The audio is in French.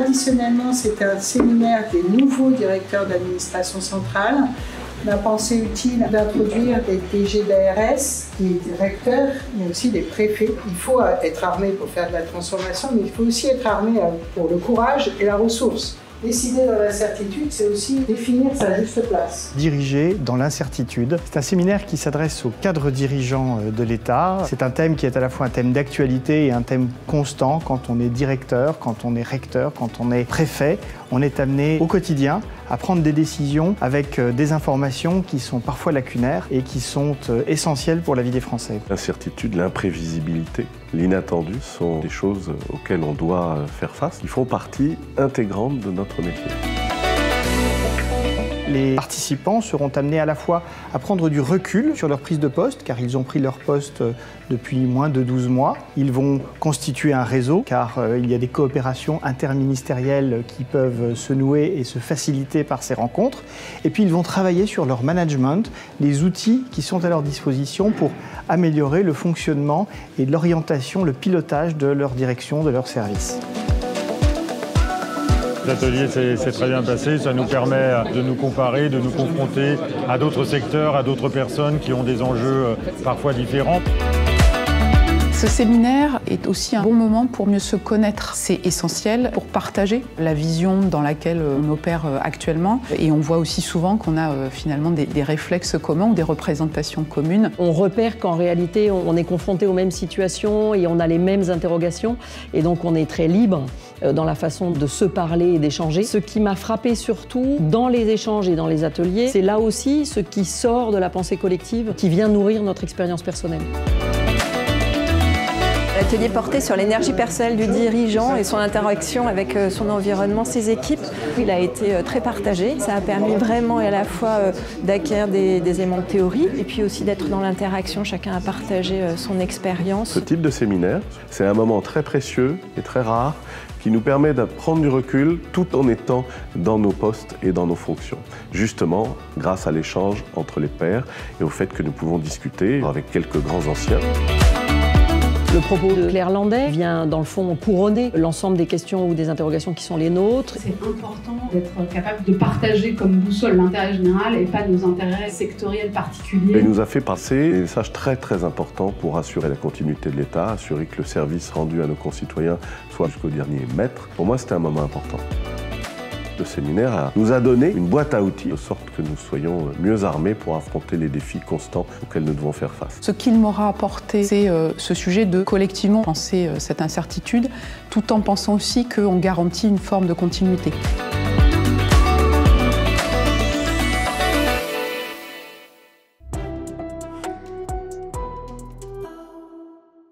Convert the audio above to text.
traditionnellement, c'était un séminaire des nouveaux directeurs d'administration centrale. On a pensé utile d'introduire des DG d'ARS, des recteurs, mais aussi des préfets. Il faut être armé pour faire de la transformation, mais il faut aussi être armé pour le courage et la ressource. Décider dans l'incertitude, c'est aussi définir sa juste place. Diriger dans l'incertitude, c'est un séminaire qui s'adresse aux cadres dirigeants de l'État. C'est un thème qui est à la fois un thème d'actualité et un thème constant. Quand on est directeur, quand on est recteur, quand on est préfet, on est amené au quotidien à prendre des décisions avec des informations qui sont parfois lacunaires et qui sont essentielles pour la vie des Français. L'incertitude, l'imprévisibilité, l'inattendu sont des choses auxquelles on doit faire face. Ils font partie intégrante de notre métier. Les participants seront amenés à la fois à prendre du recul sur leur prise de poste, car ils ont pris leur poste depuis moins de 12 mois. Ils vont constituer un réseau, car il y a des coopérations interministérielles qui peuvent se nouer et se faciliter par ces rencontres. Et puis ils vont travailler sur leur management, les outils qui sont à leur disposition pour améliorer le fonctionnement et l'orientation, le pilotage de leur direction, de leur service. L'atelier s'est très bien passé, ça nous permet de nous comparer, de nous confronter à d'autres secteurs, à d'autres personnes qui ont des enjeux parfois différents. Ce séminaire est aussi un bon moment pour mieux se connaître. C'est essentiel pour partager la vision dans laquelle on opère actuellement. Et on voit aussi souvent qu'on a finalement des réflexes communs ou des représentations communes. On repère qu'en réalité, on est confronté aux mêmes situations et on a les mêmes interrogations. Et donc on est très libre dans la façon de se parler et d'échanger. Ce qui m'a frappé surtout dans les échanges et dans les ateliers, c'est là aussi ce qui sort de la pensée collective, qui vient nourrir notre expérience personnelle. L'atelier portait sur l'énergie personnelle du dirigeant et son interaction avec son environnement, ses équipes. Il a été très partagé. Ça a permis vraiment à la fois d'acquérir des éléments de théorie et puis aussi d'être dans l'interaction. Chacun a partagé son expérience. Ce type de séminaire, c'est un moment très précieux et très rare qui nous permet de prendre du recul tout en étant dans nos postes et dans nos fonctions. Justement, grâce à l'échange entre les pairs et au fait que nous pouvons discuter avec quelques grands anciens. Le propos de Claire Landais vient, dans le fond, couronner l'ensemble des questions ou des interrogations qui sont les nôtres. C'est important d'être capable de partager comme boussole l'intérêt général et pas nos intérêts sectoriels particuliers. Il nous a fait passer des messages très très importants pour assurer la continuité de l'État, assurer que le service rendu à nos concitoyens soit jusqu'au dernier mètre. Pour moi, c'était un moment important. Le séminaire nous a donné une boîte à outils, de sorte que nous soyons mieux armés pour affronter les défis constants auxquels nous devons faire face. Ce qu'il m'aura apporté, c'est ce sujet de collectivement penser cette incertitude, tout en pensant aussi qu'on garantit une forme de continuité.